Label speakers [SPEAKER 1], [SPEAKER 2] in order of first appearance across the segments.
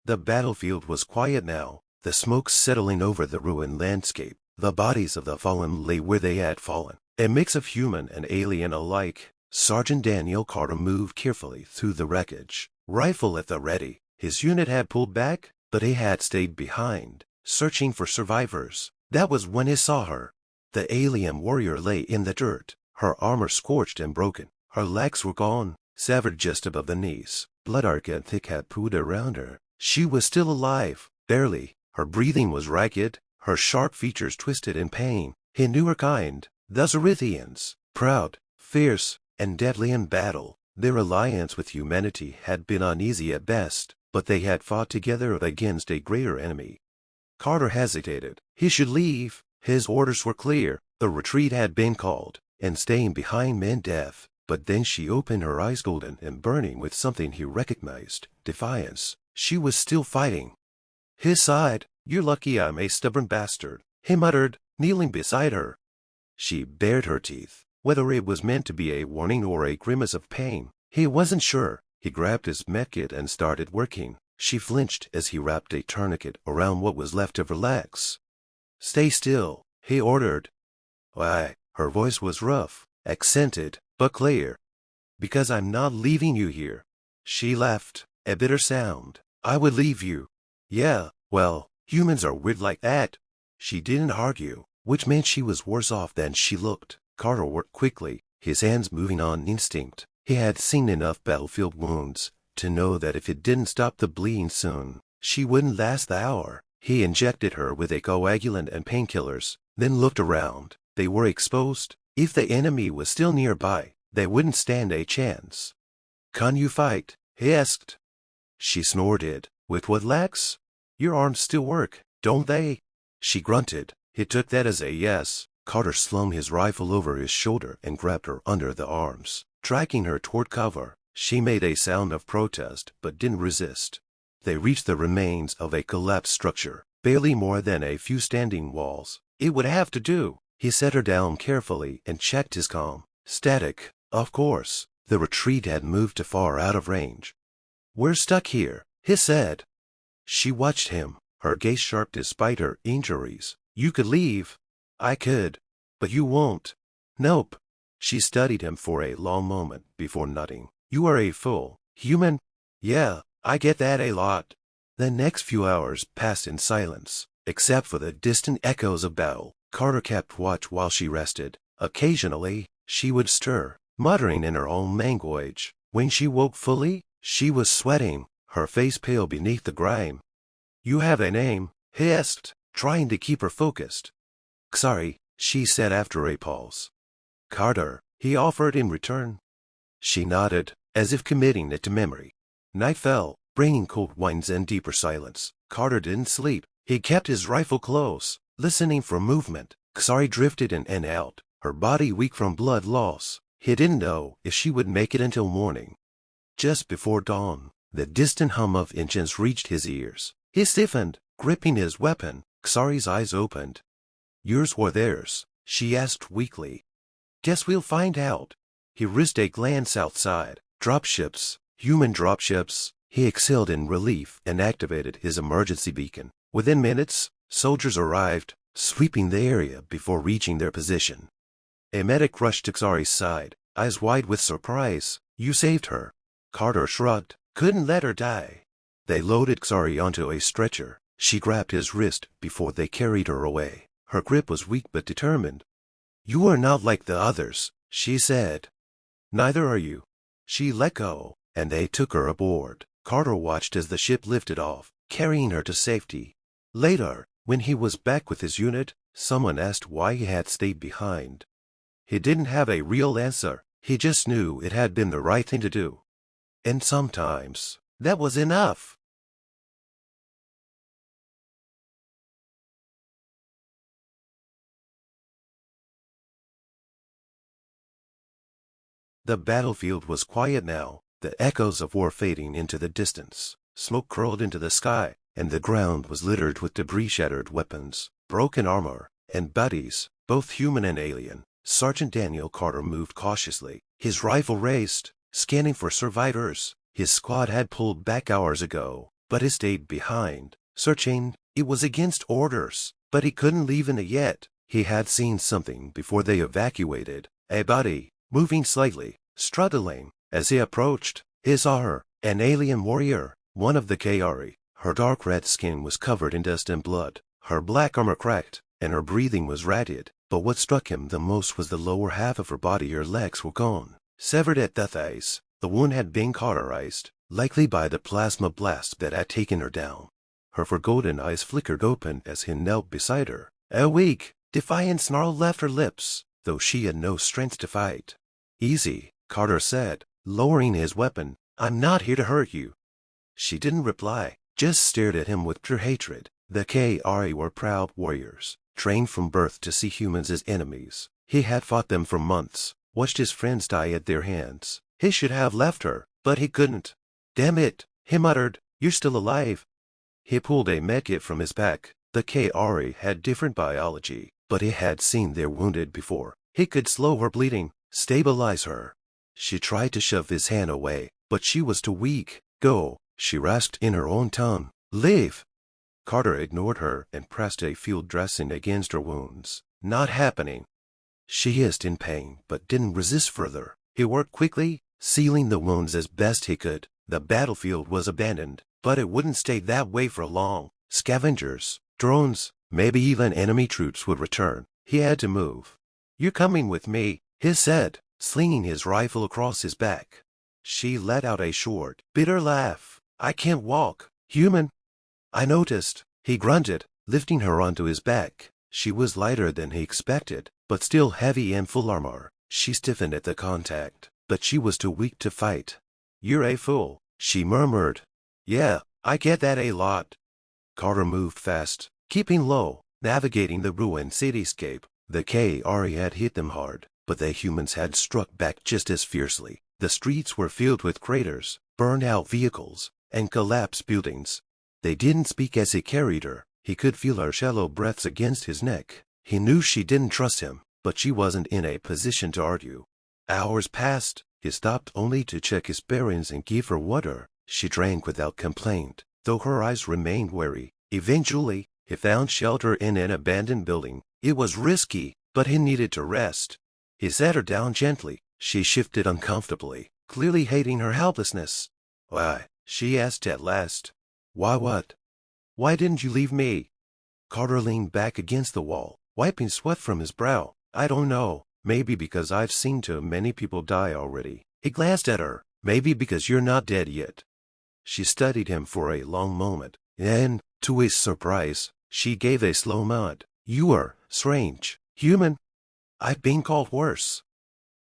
[SPEAKER 1] The battlefield was quiet now, the smoke settling over the ruined landscape. The bodies of the fallen lay where they had fallen, a mix of human and alien alike. Sergeant Daniel Carter moved carefully through the wreckage, rifle at the ready. His unit had pulled back, but he had stayed behind, searching for survivors. That was when he saw her. The alien warrior lay in the dirt, her armor scorched and broken. Her legs were gone, severed just above the knees. Blood arc and thick had pooed around her. She was still alive, barely. Her breathing was ragged, her sharp features twisted in pain. He knew her kind, the Zerithians, proud, fierce, and deadly in battle. Their alliance with humanity had been uneasy at best, but they had fought together against a greater enemy. Carter hesitated. He should leave. His orders were clear. The retreat had been called, and staying behind meant death. But then she opened her eyes, golden and burning with something he recognized, defiance. She was still fighting. He sighed. "You're lucky I'm a stubborn bastard," he muttered, kneeling beside her. She bared her teeth. Whether it was meant to be a warning or a grimace of pain, he wasn't sure. He grabbed his medkit and started working. She flinched as he wrapped a tourniquet around what was left of her legs. "Stay still," he ordered. "Why?" Her voice was rough, accented, but clear. "Because I'm not leaving you here." She laughed, a bitter sound. "I would leave you." "Yeah, well, humans are weird like that." She didn't argue, which meant she was worse off than she looked. Carter worked quickly, his hands moving on instinct. He had seen enough battlefield wounds to know that if it didn't stop the bleeding soon, she wouldn't last the hour. He injected her with a coagulant and painkillers, then looked around. They were exposed. If the enemy was still nearby, they wouldn't stand a chance. "Can you fight?" he asked. She snorted. "With what legs? Your arms still work, don't they?" She grunted. He took that as a yes. Carter slung his rifle over his shoulder and grabbed her under the arms, dragging her toward cover. She made a sound of protest, but didn't resist. They reached the remains of a collapsed structure, barely more than a few standing walls. It would have to do. He set her down carefully and checked his comm. Static, of course. The retreat had moved too far out of range. "We're stuck here," he said. She watched him, her gaze sharp despite her injuries. "You could leave." "I could. But you won't." "Nope." She studied him for a long moment before nodding. "You are a fool. Human?" "Yeah, I get that a lot." The next few hours passed in silence, except for the distant echoes of battle. Carter kept watch while she rested. Occasionally, she would stir, muttering in her own language. When she woke fully, she was sweating, her face pale beneath the grime. "You have a name?" he asked, trying to keep her focused. "Sorry," she said after a pause. "Carter," he offered in return. She nodded, as if committing it to memory. Night fell, bringing cold winds and deeper silence. Carter didn't sleep. He kept his rifle close, listening for movement. Xari drifted in and out, her body weak from blood loss. He didn't know if she would make it until morning. Just before dawn, the distant hum of engines reached his ears. He stiffened, gripping his weapon. Xari's eyes opened. "Yours or theirs?" she asked weakly. "Guess we'll find out." He risked a glance outside. Dropships, human dropships. He exhaled in relief and activated his emergency beacon. Within minutes, soldiers arrived, sweeping the area before reaching their position. A medic rushed to Xari's side, eyes wide with surprise. "You saved her." Carter shrugged. "Couldn't let her die." They loaded Xari onto a stretcher. She grabbed his wrist before they carried her away. Her grip was weak but determined. "You are not like the others," she said. "Neither are you." She let go, and they took her aboard. Carter watched as the ship lifted off, carrying her to safety. Later, when he was back with his unit, someone asked why he had stayed behind. He didn't have a real answer. He just knew it had been the right thing to do. And sometimes, that was enough. The battlefield was quiet now, the echoes of war fading into the distance. Smoke curled into the sky, and the ground was littered with debris, shattered weapons, broken armor, and bodies, both human and alien. Sergeant Daniel Carter moved cautiously, his rifle raised, scanning for survivors. His squad had pulled back hours ago, but he stayed behind, searching. It was against orders, but he couldn't leave in it yet. He had seen something before they evacuated. A body, moving slightly, struggling. As he approached, he saw her, an alien warrior, one of the Kari. Her dark red skin was covered in dust and blood. Her black armor cracked, and her breathing was ragged. But what struck him the most was the lower half of her body. Her legs were gone, severed at the thighs. The wound had been cauterized, likely by the plasma blast that had taken her down. Her golden eyes flickered open as he knelt beside her. A weak, defiant snarl left her lips, though she had no strength to fight. "Easy," Carter said, lowering his weapon. "I'm not here to hurt you." She didn't reply, just stared at him with pure hatred. The Kari were proud warriors, trained from birth to see humans as enemies. He had fought them for months, watched his friends die at their hands. He should have left her, but he couldn't. "Damn it," he muttered, "you're still alive." He pulled a medkit from his pack. The Kari had different biology, but he had seen their wounded before. He could slow her bleeding, stabilize her. She tried to shove his hand away, but she was too weak. "Go," she rasped in her own tongue. "Leave." Carter ignored her and pressed a field dressing against her wounds. "Not happening." She hissed in pain, but didn't resist further. He worked quickly, sealing the wounds as best he could. The battlefield was abandoned, but it wouldn't stay that way for long. Scavengers, drones, maybe even enemy troops would return. He had to move. "You're coming with me," he said, slinging his rifle across his back. She let out a short, bitter laugh. "I can't walk, human." "I noticed," he grunted, lifting her onto his back. She was lighter than he expected, but still heavy and full armor. She stiffened at the contact, but she was too weak to fight. "You're a fool," she murmured. "Yeah, I get that a lot." Carter moved fast, keeping low, navigating the ruined cityscape. The Kari had hit them hard, but the humans had struck back just as fiercely. The streets were filled with craters, burned-out vehicles, and collapsed buildings. They didn't speak as he carried her. He could feel her shallow breaths against his neck. He knew she didn't trust him, but she wasn't in a position to argue. Hours passed. He stopped only to check his bearings and give her water. She drank without complaint, though her eyes remained wary. Eventually, he found shelter in an abandoned building. It was risky, but he needed to rest. He sat her down gently. She shifted uncomfortably, clearly hating her helplessness. "Why?" she asked at last. "Why what?" "Why didn't you leave me?" Carter leaned back against the wall, wiping sweat from his brow. "I don't know. Maybe because I've seen too many people die already." He glanced at her. "Maybe because you're not dead yet." She studied him for a long moment. Then, to his surprise, she gave a slow nod. "You are strange, human. I've been called worse."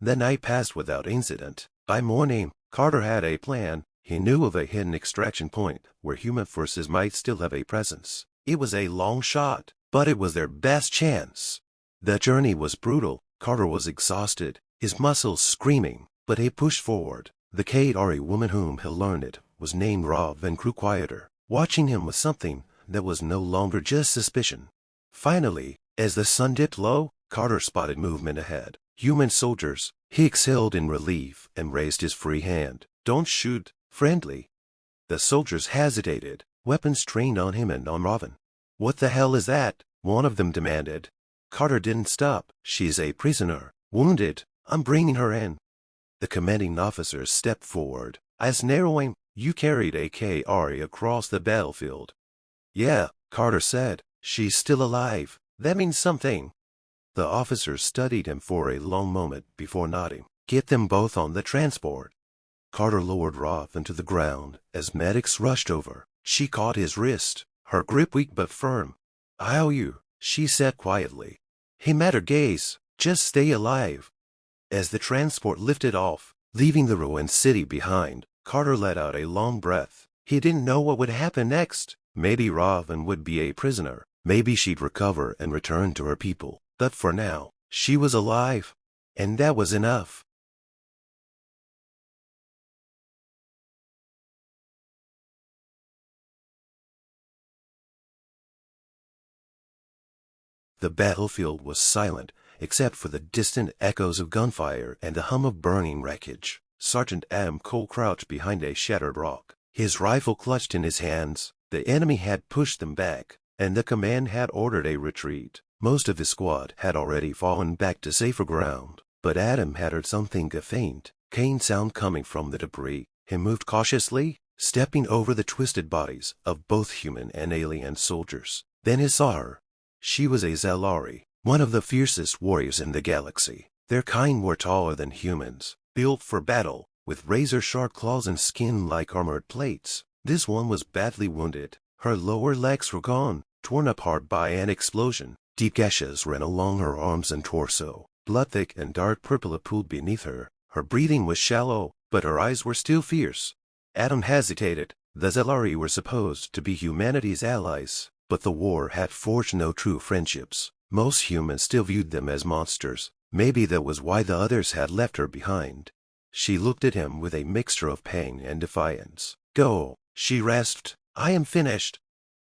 [SPEAKER 1] The night passed without incident. By morning, Carter had a plan. He knew of a hidden extraction point where human forces might still have a presence. It was a long shot, but it was their best chance. The journey was brutal. Carter was exhausted, his muscles screaming, but he pushed forward. The Kari woman whom he learned it was named Rav and grew quieter. Watching him was something that was no longer just suspicion. Finally, as the sun dipped low, Carter spotted movement ahead. Human soldiers. He exhaled in relief and raised his free hand. "Don't shoot. Friendly." The soldiers hesitated, weapons trained on him and on Raven. "What the hell is that?" one of them demanded. Carter didn't stop. "She's a prisoner. Wounded. I'm bringing her in." The commanding officer stepped forward, eyes narrowing. "You carried a Kari across the battlefield." "Yeah," Carter said. "She's still alive. That means something." The officer studied him for a long moment before nodding. "Get them both on the transport." Carter lowered Roth into the ground as medics rushed over. She caught his wrist, her grip weak but firm. "I owe you," she said quietly. He met her gaze. "Just stay alive." As the transport lifted off, leaving the ruined city behind, Carter let out a long breath. He didn't know what would happen next. Maybe Robin would be a prisoner. Maybe she'd recover and return to her people. But for now, she was alive. And that was enough. The battlefield was silent, except for the distant echoes of gunfire and the hum of burning wreckage. Sergeant Adam Cole crouched behind a shattered rock. his rifle clutched in his hands. The enemy had pushed them back, and the command had ordered a retreat. Most of his squad had already fallen back to safer ground, but Adam had heard something a faint, cane sound coming from the debris. He moved cautiously, stepping over the twisted bodies of both human and alien soldiers. Then he saw her. She was a Zalari, one of the fiercest warriors in the galaxy. Their kind were taller than humans, built for battle, with razor-sharp claws and skin like armored plates. This one was badly wounded. Her lower legs were gone, torn apart by an explosion. Deep gashes ran along her arms and torso. Blood thick and dark purple pooled beneath her. Her breathing was shallow, but her eyes were still fierce. Adam hesitated. The Zalari were supposed to be humanity's allies, but the war had forged no true friendships. Most humans still viewed them as monsters. Maybe that was why the others had left her behind. She looked at him with a mixture of pain and defiance. "Go," she rasped. "I am finished."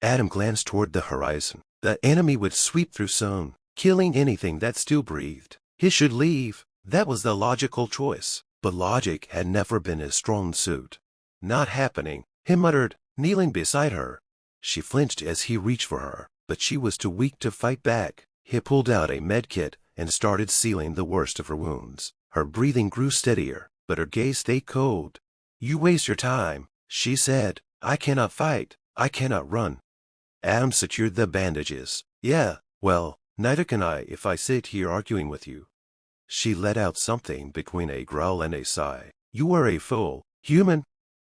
[SPEAKER 1] Adam glanced toward the horizon. The enemy would sweep through soon, killing anything that still breathed. He should leave. That was the logical choice, but logic had never been his strong suit. "Not happening," he muttered, kneeling beside her. She flinched as he reached for her, but she was too weak to fight back. He pulled out a medkit and started sealing the worst of her wounds. Her breathing grew steadier, but her gaze stayed cold. "You waste your time," she said. "I cannot fight. I cannot run." Adam secured the bandages. "Yeah, well, neither can I if I sit here arguing with you." She let out something between a growl and a sigh. "You are a fool, human."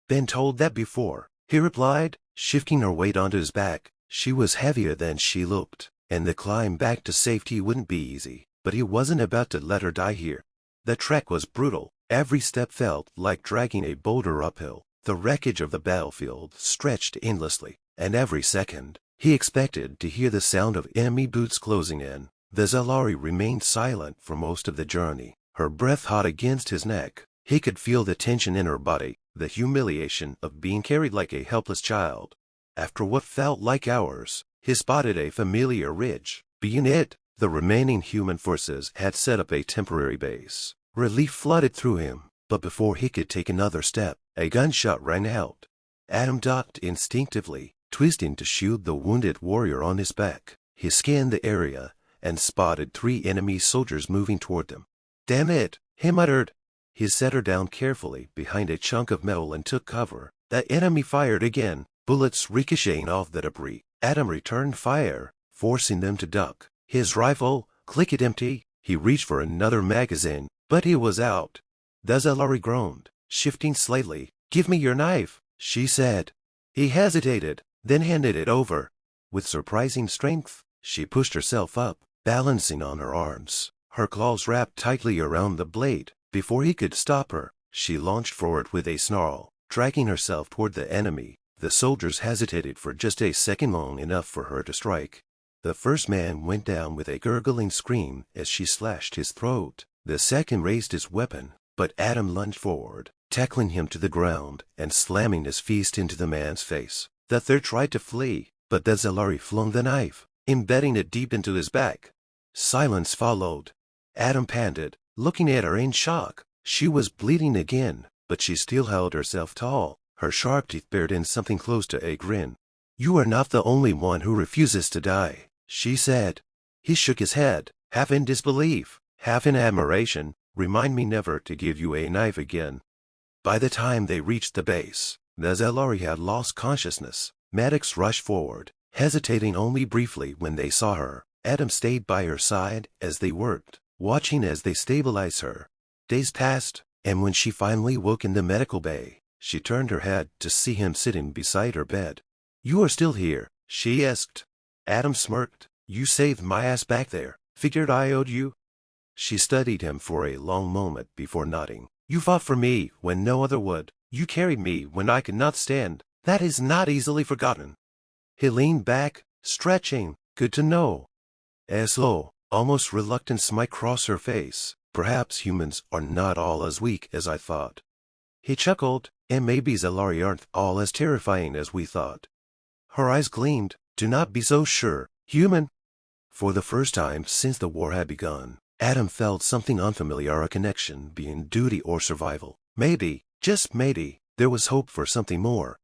[SPEAKER 1] "Been told that before," he replied, shifting her weight onto his back. She was heavier than she looked, and the climb back to safety wouldn't be easy, but he wasn't about to let her die here. The trek was brutal. Every step felt like dragging a boulder uphill. The wreckage of the battlefield stretched endlessly, and every second, he expected to hear the sound of enemy boots closing in. The Zalari remained silent for most of the journey, her breath hot against his neck. He could feel the tension in her body, the humiliation of being carried like a helpless child. After what felt like hours, he spotted a familiar ridge. Beyond it, the remaining human forces had set up a temporary base. Relief flooded through him, but before he could take another step, a gunshot rang out. Adam ducked instinctively, twisting to shield the wounded warrior on his back. He scanned the area and spotted 3 enemy soldiers moving toward them. "Damn it," he muttered. He set her down carefully behind a chunk of metal and took cover. The enemy fired again, bullets ricocheting off the debris. Adam returned fire, forcing them to duck. His rifle clicked empty. He reached for another magazine, but he was out. The Zalari groaned, shifting slightly. "Give me your knife," she said. He hesitated, then handed it over. With surprising strength, she pushed herself up, balancing on her arms. Her claws wrapped tightly around the blade. Before he could stop her, she launched forward with a snarl, dragging herself toward the enemy. The soldiers hesitated for just a second, long enough for her to strike. The first man went down with a gurgling scream as she slashed his throat. The second raised his weapon, but Adam lunged forward, tackling him to the ground and slamming his fist into the man's face. The third tried to flee, but the Zalari flung the knife, embedding it deep into his back. Silence followed. Adam panted, looking at her in shock. She was bleeding again, but she still held herself tall. Her sharp teeth bared in something close to a grin. "You are not the only one who refuses to die," she said. He shook his head, half in disbelief, half in admiration. "Remind me never to give you a knife again." By the time they reached the base, the Zalari had lost consciousness. Medics rushed forward, hesitating only briefly when they saw her. Adam stayed by her side as they worked, watching as they stabilized her. Days passed, and when she finally woke in the medical bay, she turned her head to see him sitting beside her bed. "You are still here?" she asked. Adam smirked. "You saved my ass back there. Figured I owed you." She studied him for a long moment before nodding. "You fought for me when no other would. You carried me when I could not stand. That is not easily forgotten." He leaned back, stretching. "Good to know." A slow, almost reluctance might cross her face. "Perhaps humans are not all as weak as I thought." He chuckled. "And maybe Zalari aren't all as terrifying as we thought." Her eyes gleamed. "Do not be so sure, human." For the first time since the war had begun, Adam felt something unfamiliar, a connection beyond duty or survival. Maybe, just maybe, There was hope for something more.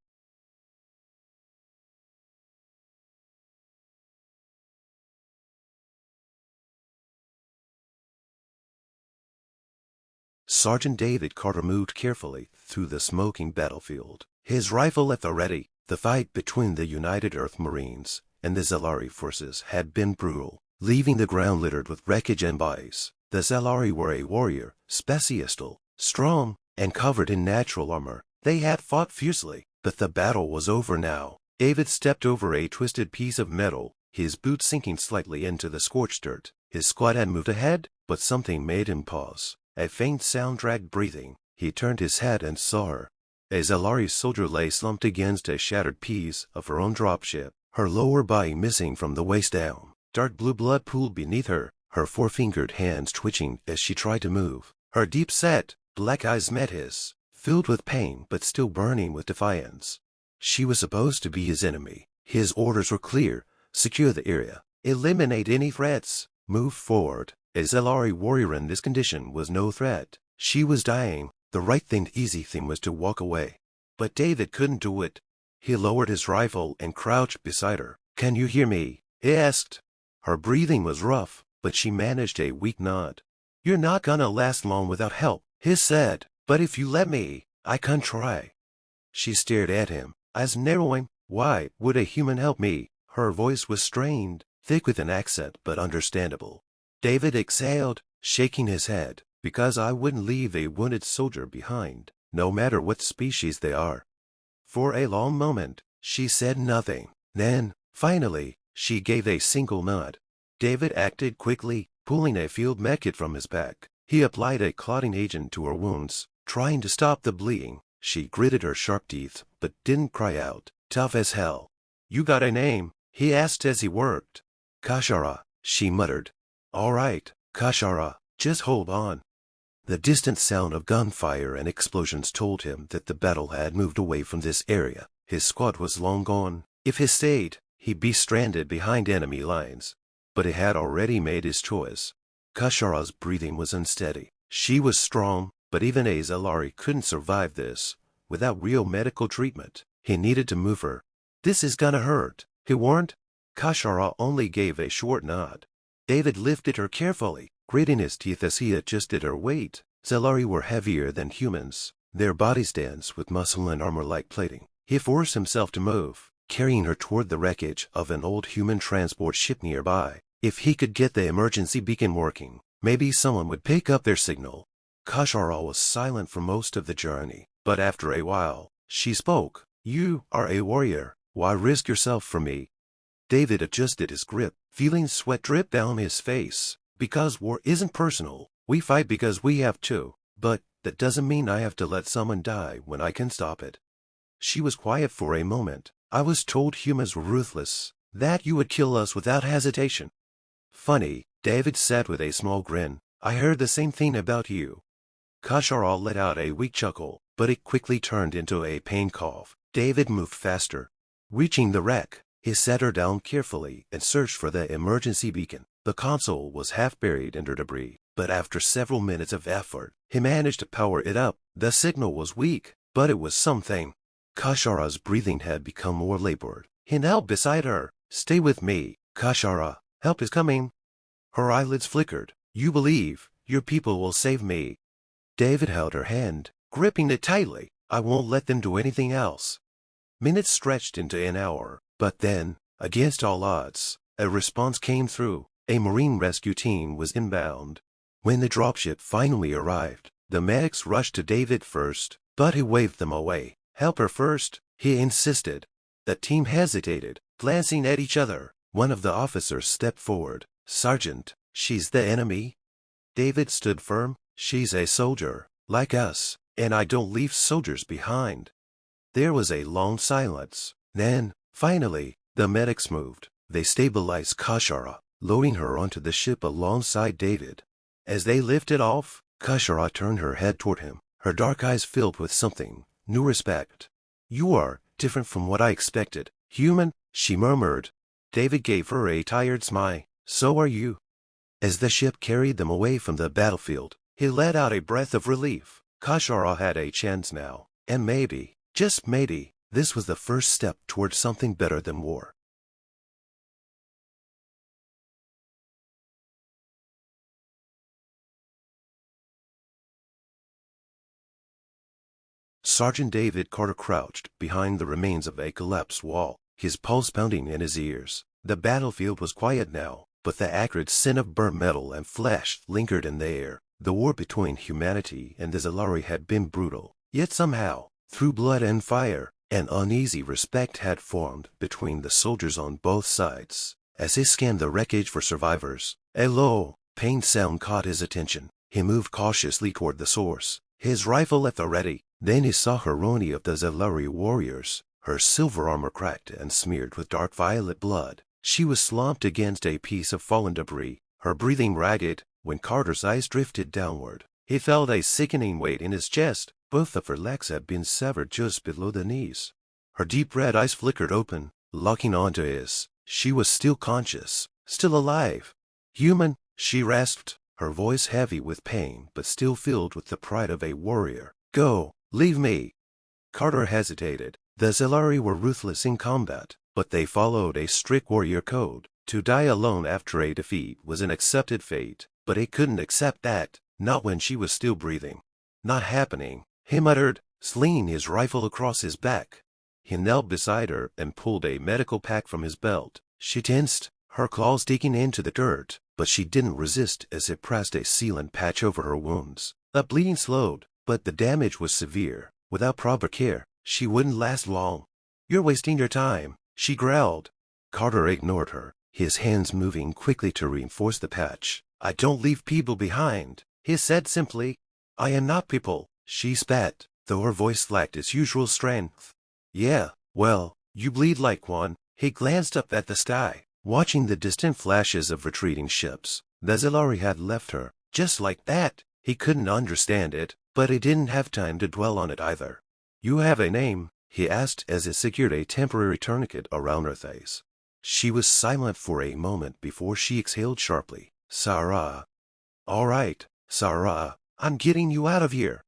[SPEAKER 1] Sergeant David Carter moved carefully through the smoking battlefield, his rifle at the ready. The fight between the United Earth Marines and the Zelari forces had been brutal, leaving the ground littered with wreckage and bodies. The Zelari were a warrior, speciestal, strong, and covered in natural armor. They had fought fiercely, but the battle was over now. David stepped over a twisted piece of metal, his boot sinking slightly into the scorched dirt. His squad had moved ahead, but something made him pause. A faint sound dragged breathing. He turned his head and saw her. A Zelari soldier lay slumped against a shattered piece of her own dropship, her lower body missing from the waist down. Dark blue blood pooled beneath her, her four-fingered hands twitching as she tried to move. Her deep-set, black eyes met his, filled with pain but still burning with defiance. She was supposed to be his enemy. His orders were clear: secure the area, eliminate any threats, move forward. A Zelari warrior in this condition was no threat. She was dying. The right thing, easy thing, was to walk away. But David couldn't do it. He lowered his rifle and crouched beside her. "Can you hear me?" he asked. Her breathing was rough, but she managed a weak nod. "You're not gonna last long without help," he said. "But if you let me, I can try." She stared at him, eyes narrowing. "Why would a human help me?" Her voice was strained, thick with an accent, but understandable. David exhaled, shaking his head. "Because I wouldn't leave a wounded soldier behind, no matter what species they are." For a long moment, she said nothing. Then, finally, she gave a single nod. David acted quickly, pulling a field medkit from his pack. He applied a clotting agent to her wounds, trying to stop the bleeding. She gritted her sharp teeth, but didn't cry out. "Tough as hell." "You got a name?" he asked as he worked. "Kashara," she muttered. "All right, Kashara, just hold on." The distant sound of gunfire and explosions told him that the battle had moved away from this area. His squad was long gone. If he stayed, he'd be stranded behind enemy lines. But he had already made his choice. Kashara's breathing was unsteady. She was strong, but even a Zelari couldn't survive this without real medical treatment. He needed to move her. "This is gonna hurt," he warned. Kashara only gave a short nod. David lifted her carefully, gritting his teeth as he adjusted her weight. Zelari were heavier than humans, their bodies dense with muscle and armor-like plating. He forced himself to move, carrying her toward the wreckage of an old human transport ship nearby. If he could get the emergency beacon working, maybe someone would pick up their signal. Kashara was silent for most of the journey, but after a while, she spoke. "You are a warrior. Why risk yourself for me?" David adjusted his grip, feeling sweat drip down his face. "Because war isn't personal. We fight because we have to. But that doesn't mean I have to let someone die when I can stop it." She was quiet for a moment. "I was told humans were ruthless, that you would kill us without hesitation." "Funny," David said with a small grin. "I heard the same thing about you." Kashara let out a weak chuckle, but it quickly turned into a pain cough. David moved faster. Reaching the wreck, he set her down carefully and searched for the emergency beacon. The console was half buried under debris, but after several minutes of effort, he managed to power it up. The signal was weak, but it was something. Kashara's breathing had become more labored. He knelt beside her. "Stay with me, Kashara. Help is coming." Her eyelids flickered. "You believe your people will save me." David held her hand, gripping it tightly. "I won't let them do anything else." Minutes stretched into an hour, but then, against all odds, a response came through. A Marine rescue team was inbound. When the dropship finally arrived, the medics rushed to David first, but he waved them away. "Help her first," he insisted. The team hesitated, glancing at each other. One of the officers stepped forward. "Sergeant, she's the enemy." David stood firm. "She's a soldier, like us, and I don't leave soldiers behind." There was a long silence. Then, finally, the medics moved. They stabilized Kashara, lowering her onto the ship alongside David. As they lifted off, Kashara turned her head toward him, her dark eyes filled with something, new respect. "You are different from what I expected. Human," she murmured. David gave her a tired smile. "So are you." As the ship carried them away from the battlefield, he let out a breath of relief. Kashara had a chance now. And maybe, just maybe, this was the first step towards something better than war. Sergeant David Carter crouched behind the remains of a collapsed wall, his pulse pounding in his ears. The battlefield was quiet now, but the acrid scent of burnt metal and flesh lingered in the air. The war between humanity and the Zalari had been brutal, yet somehow, through blood and fire, an uneasy respect had formed between the soldiers on both sides. As he scanned the wreckage for survivors, a low, pained sound caught his attention. He moved cautiously toward the source, his rifle at the ready. Then he saw Hironi of the Zalari warriors, her silver armor cracked and smeared with dark violet blood. She was slumped against a piece of fallen debris, her breathing ragged. When Carter's eyes drifted downward, he felt a sickening weight in his chest. Both of her legs had been severed just below the knees. Her deep red eyes flickered open, locking onto his. She was still conscious, still alive. Human, she rasped, her voice heavy with pain but still filled with the pride of a warrior. Go, leave me. Carter hesitated. The Zalari were ruthless in combat, but they followed a strict warrior code. To die alone after a defeat was an accepted fate, but he couldn't accept that, not when she was still breathing. Not happening, he muttered, slinging his rifle across his back. He knelt beside her and pulled a medical pack from his belt. She tensed, her claws digging into the dirt, but she didn't resist as it pressed a sealant patch over her wounds. The bleeding slowed, but the damage was severe. Without proper care, she wouldn't last long. You're wasting your time, she growled. Carter ignored her, his hands moving quickly to reinforce the patch. I don't leave people behind, he said simply. I am not people, she spat, though her voice lacked its usual strength. Yeah, well, you bleed like one. He glanced up at the sky, watching the distant flashes of retreating ships. The Zalari had left her, just like that. He couldn't understand it, but he didn't have time to dwell on it either. You have a name? He asked as he secured a temporary tourniquet around her face. She was silent for a moment before she exhaled sharply. Sarah. All right, Sarah, I'm getting you out of here.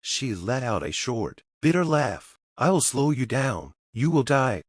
[SPEAKER 1] She let out a short, bitter laugh. I will slow you down. You will die.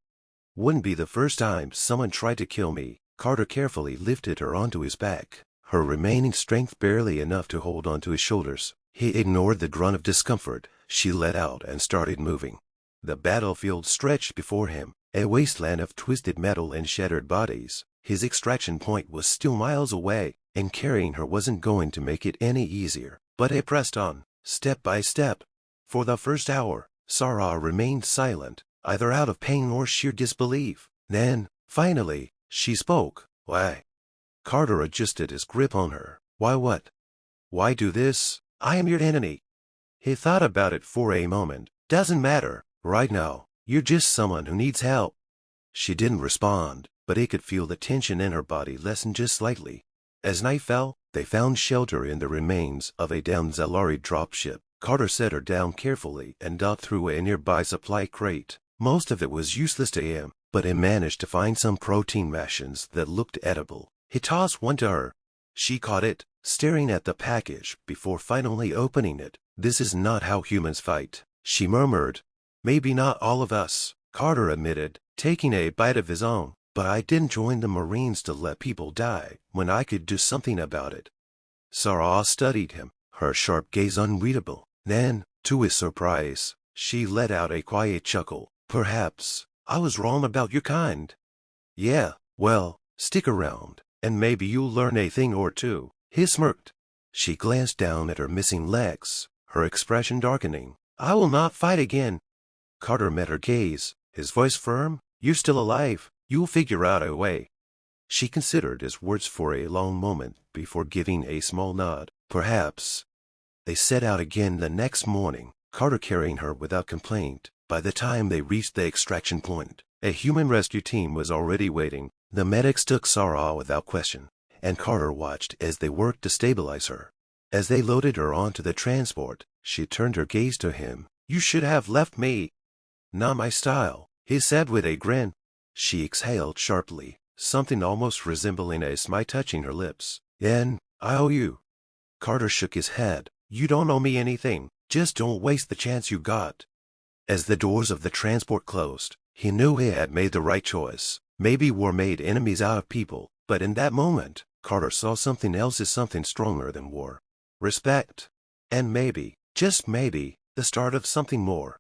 [SPEAKER 1] Wouldn't be the first time someone tried to kill me. Carter carefully lifted her onto his back, her remaining strength barely enough to hold onto his shoulders. He ignored the grunt of discomfort she let out and started moving. The battlefield stretched before him, a wasteland of twisted metal and shattered bodies. His extraction point was still miles away, and carrying her wasn't going to make it any easier. But he pressed on, step by step. For the first hour, Sarah remained silent, either out of pain or sheer disbelief. Then, finally, she spoke. Why? Carter adjusted his grip on her. Why what? Why do this? I am your enemy. He thought about it for a moment. Doesn't matter. Right now, you're just someone who needs help. She didn't respond, but he could feel the tension in her body lessen just slightly. As night fell, they found shelter in the remains of a downed Zalari dropship. Carter set her down carefully and dug through a nearby supply crate. Most of it was useless to him, but he managed to find some protein rations that looked edible. He tossed one to her. She caught it, staring at the package before finally opening it. This is not how humans fight, she murmured. Maybe not all of us, Carter admitted, taking a bite of his own. But I didn't join the Marines to let people die when I could do something about it. Sarah studied him, her sharp gaze unreadable. Then, to his surprise, she let out a quiet chuckle. Perhaps I was wrong about your kind. Yeah, well, stick around, and maybe you'll learn a thing or two. He smirked. She glanced down at her missing legs, her expression darkening. I will not fight again. Carter met her gaze, his voice firm. You're still alive. You'll figure out a way. She considered his words for a long moment before giving a small nod. Perhaps. They set out again the next morning, Carter carrying her without complaint. By the time they reached the extraction point, a human rescue team was already waiting. The medics took Sarah without question, and Carter watched as they worked to stabilize her. As they loaded her onto the transport, she turned her gaze to him. You should have left me. Not my style, he said with a grin. She exhaled sharply, something almost resembling a smile touching her lips. Then, I owe you. Carter shook his head. You don't owe me anything. Just don't waste the chance you got. As the doors of the transport closed, he knew he had made the right choice. Maybe war made enemies out of people, but in that moment, Carter saw something else as something stronger than war. Respect. And maybe, just maybe, the start of something more.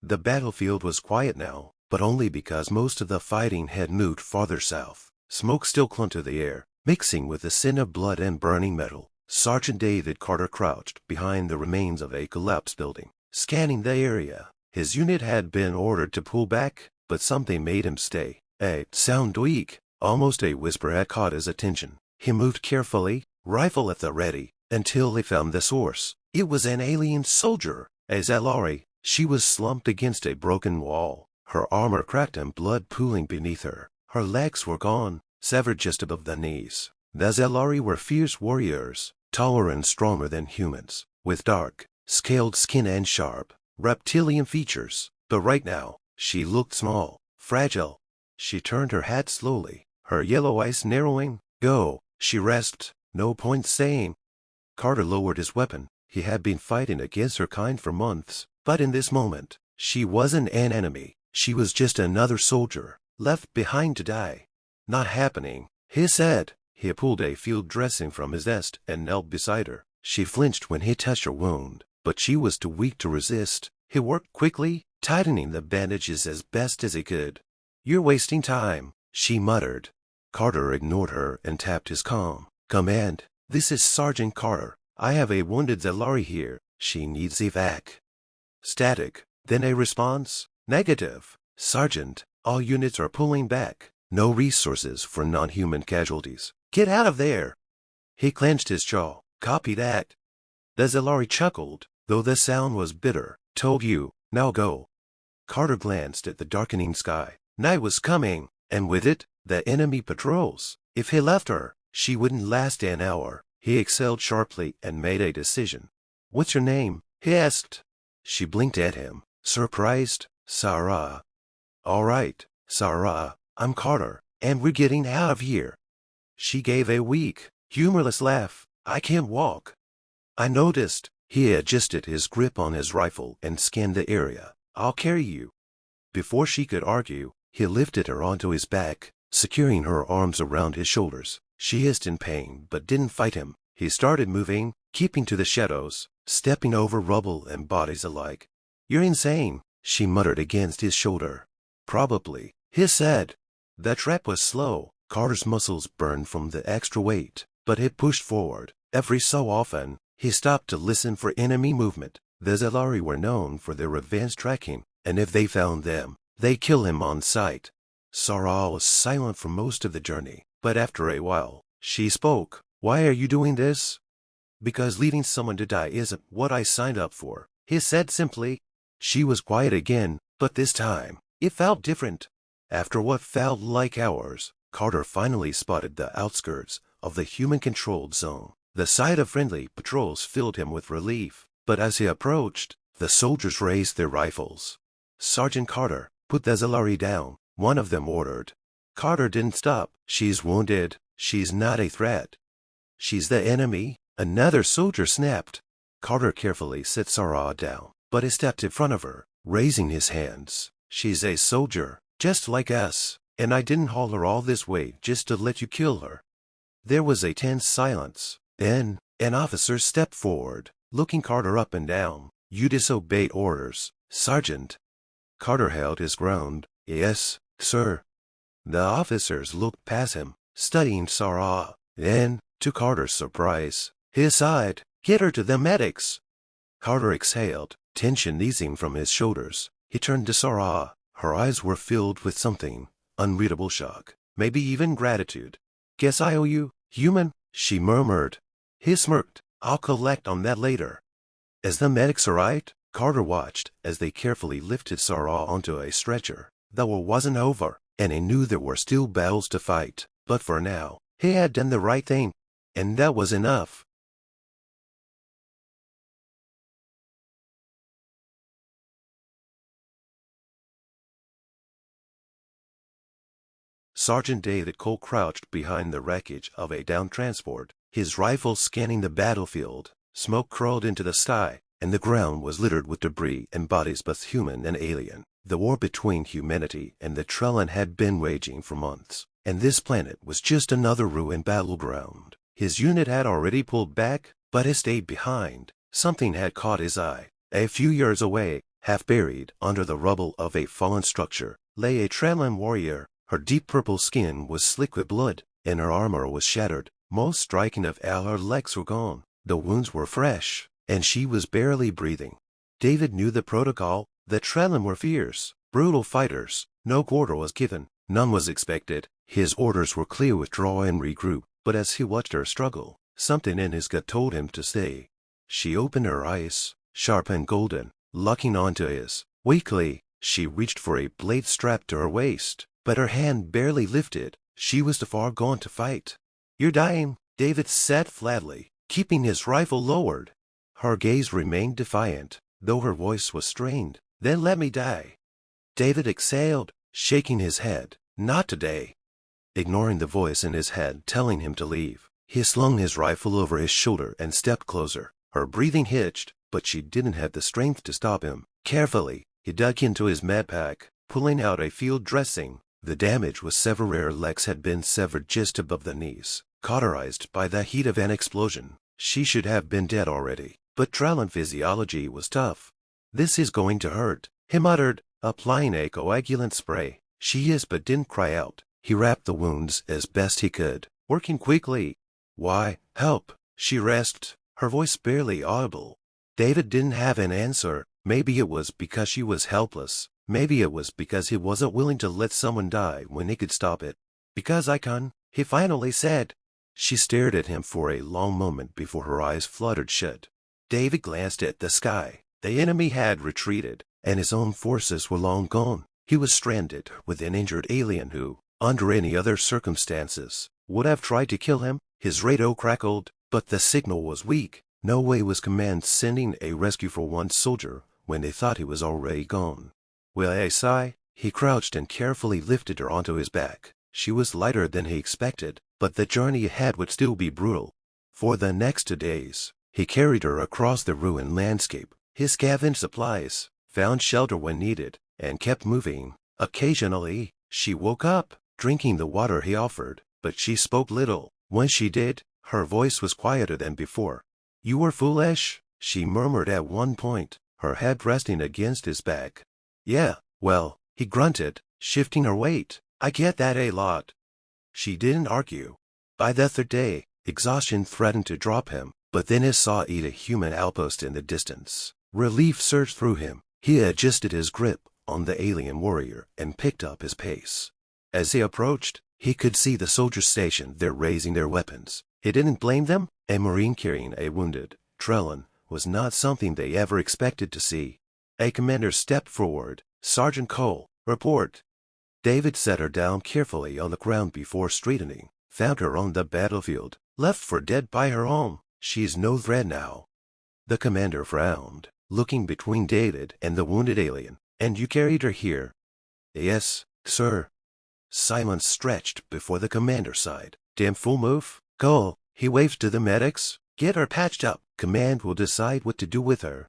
[SPEAKER 1] The battlefield was quiet now, but only because most of the fighting had moved farther south. Smoke still clung to the air, mixing with the scent of blood and burning metal. Sergeant David Carter crouched behind the remains of a collapsed building, scanning the area. His unit had been ordered to pull back, but something made him stay. A sound weak, almost a whisper had caught his attention. He moved carefully, rifle at the ready, until he found the source. It was an alien soldier, a Zalari. She was slumped against a broken wall, her armor cracked and blood pooling beneath her. Her legs were gone, severed just above the knees. The Zalari were fierce warriors, taller and stronger than humans, with dark, scaled skin and sharp, reptilian features. But right now, she looked small, fragile. She turned her head slowly, her yellow eyes narrowing. Go, she rasped. No point saying. Carter lowered his weapon. He had been fighting against her kind for months. But in this moment, she wasn't an enemy. She was just another soldier, left behind to die. Not happening, he said. He pulled a field dressing from his vest and knelt beside her. She flinched when he touched her wound, but she was too weak to resist. He worked quickly, tightening the bandages as best as he could. You're wasting time, she muttered. Carter ignored her and tapped his comm. Command, this is Sergeant Carter. I have a wounded Zalari here. She needs evac. Static. Then a response. Negative. Sergeant, all units are pulling back. No resources for non-human casualties. Get out of there. He clenched his jaw. Copy that. The Zalari chuckled, though the sound was bitter. Told you. Now go. Carter glanced at the darkening sky. Night was coming, and with it, the enemy patrols. If he left her, she wouldn't last an hour. He exhaled sharply and made a decision. What's your name? He asked. She blinked at him, surprised. Sarah. All right, Sarah, I'm Carter, and we're getting out of here. She gave a weak, humorless laugh. I can't walk. I noticed. He adjusted his grip on his rifle and scanned the area. I'll carry you. Before she could argue, he lifted her onto his back, securing her arms around his shoulders. She hissed in pain, but didn't fight him. He started moving, keeping to the shadows, stepping over rubble and bodies alike. You're insane, she muttered against his shoulder. Probably, he said. The trap was slow. Carter's muscles burned from the extra weight, but he pushed forward. Every so often, he stopped to listen for enemy movement. The Zalari were known for their advanced tracking, and if they found them, they'd kill him on sight. Sarah was silent for most of the journey, but after a while, she spoke. Why are you doing this? Because leaving someone to die isn't what I signed up for, he said simply. She was quiet again, but this time, it felt different. After what felt like hours, Carter finally spotted the outskirts of the human-controlled zone. The sight of friendly patrols filled him with relief, but as he approached, the soldiers raised their rifles. Sergeant Carter, put the Zalari down, one of them ordered. Carter didn't stop. She's wounded. She's not a threat. She's the enemy, another soldier snapped. Carter carefully set Sarah down, but he stepped in front of her, raising his hands. She's a soldier, just like us, and I didn't haul her all this way just to let you kill her. There was a tense silence. Then, an officer stepped forward, looking Carter up and down. You disobeyed orders, Sergeant. Carter held his ground. Yes, sir. The officers looked past him, studying Sarah. Then, to Carter's surprise, he sighed. Get her to the medics. Carter exhaled, tension easing from his shoulders. He turned to Sarah. Her eyes were filled with something, unreadable shock, maybe even gratitude. Guess I owe you, human, she murmured. He smirked. I'll collect on that later. As the medics arrived, Carter watched as they carefully lifted Sarah onto a stretcher. The war wasn't over, and he knew there were still battles to fight. But for now, he had done the right thing, and that was enough. Sergeant David Cole crouched behind the wreckage of a downed transport, his rifle scanning the battlefield. Smoke curled into the sky, and the ground was littered with debris and bodies both human and alien. The war between humanity and the Trellin had been raging for months, and this planet was just another ruined battleground. His unit had already pulled back, but he stayed behind. Something had caught his eye. A few yards away, half buried under the rubble of a fallen structure, lay a Trellin warrior. Her deep purple skin was slick with blood, and her armor was shattered. Most striking of all, her legs were gone. The wounds were fresh, and she was barely breathing. David knew the protocol. The Trellin were fierce, brutal fighters. No quarter was given, none was expected. His orders were clear: withdraw and regroup. But as he watched her struggle, something in his gut told him to stay. She opened her eyes, sharp and golden, locking onto his. Weakly, she reached for a blade strapped to her waist, but her hand barely lifted. She was too far gone to fight. "You're dying," David said flatly, keeping his rifle lowered. Her gaze remained defiant, though her voice was strained. "Then let me die." David exhaled, shaking his head. "Not today." Ignoring the voice in his head telling him to leave, he slung his rifle over his shoulder and stepped closer. Her breathing hitched, but she didn't have the strength to stop him. Carefully, he dug into his medpack, pulling out a field dressing. The damage was severe. Her legs had been severed just above the knees, cauterized by the heat of an explosion. She should have been dead already, but Trellin physiology was tough. "This is going to hurt," he muttered, applying a coagulant spray. She hissed but didn't cry out. He wrapped the wounds as best he could, working quickly. "Why, help," she rasped, her voice barely audible. David didn't have an answer. Maybe it was because she was helpless. Maybe it was because he wasn't willing to let someone die when he could stop it. "Because I can," he finally said. She stared at him for a long moment before her eyes fluttered shut. David glanced at the sky. The enemy had retreated, and his own forces were long gone. He was stranded with an injured alien who, under any other circumstances, would have tried to kill him. His radio crackled, but the signal was weak. No way was command sending a rescue for one soldier when they thought he was already gone. With a sigh, he crouched and carefully lifted her onto his back. She was lighter than he expected, but the journey ahead would still be brutal. For the next 2 days, he carried her across the ruined landscape. He scavenged supplies, found shelter when needed, and kept moving. Occasionally, she woke up, drinking the water he offered, but she spoke little. When she did, her voice was quieter than before. "You were foolish," she murmured at one point, her head resting against his back. "Yeah, well," he grunted, shifting her weight. "I get that a lot." She didn't argue. By the 3rd day, exhaustion threatened to drop him, but then he saw a human outpost in the distance. Relief surged through him. He adjusted his grip on the alien warrior and picked up his pace. As he approached, he could see the soldiers stationed there raising their weapons. He didn't blame them. A Marine carrying a wounded Trellin was not something they ever expected to see. A commander stepped forward. "Sergeant Cole, report." David set her down carefully on the ground before straightening. "Found her on the battlefield, left for dead by her own. She's no threat now." The commander frowned, looking between David and the wounded alien. "And you carried her here?" "Yes, sir." Silence stretched before the commander sighed. "Damn fool move, Cole." He waved to the medics. "Get her patched up. Command will decide what to do with her."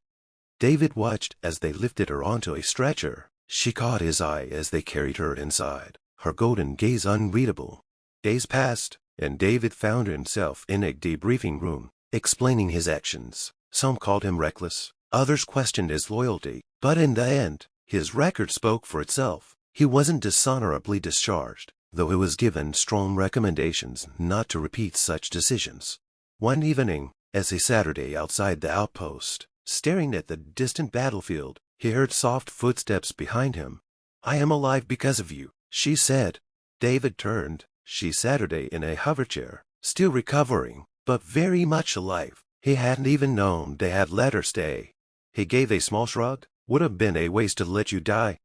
[SPEAKER 1] David watched as they lifted her onto a stretcher. She caught his eye as they carried her inside, her golden gaze unreadable. Days passed, and David found himself in a debriefing room, explaining his actions. Some called him reckless, others questioned his loyalty, but in the end, his record spoke for itself. He wasn't dishonorably discharged, though he was given strong recommendations not to repeat such decisions. One evening, as he sat outside the outpost, staring at the distant battlefield, he heard soft footsteps behind him. "I am alive because of you," she said. David turned. She sat in a hoverchair, still recovering, but very much alive. He hadn't even known they had let her stay. He gave a small shrug. "Would have been a waste to let you die."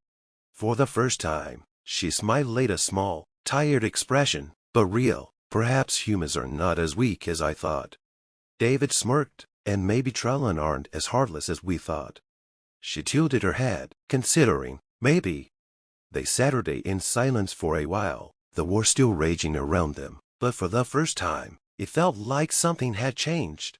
[SPEAKER 1] For the first time, she smiled a small, tired expression, but real. "Perhaps humans are not as weak as I thought." David smirked. "And maybe Trellin aren't as heartless as we thought." She tilted her head, considering. "Maybe." They sat in silence for a while. the war still raging around them. But for the first time, it felt like something had changed.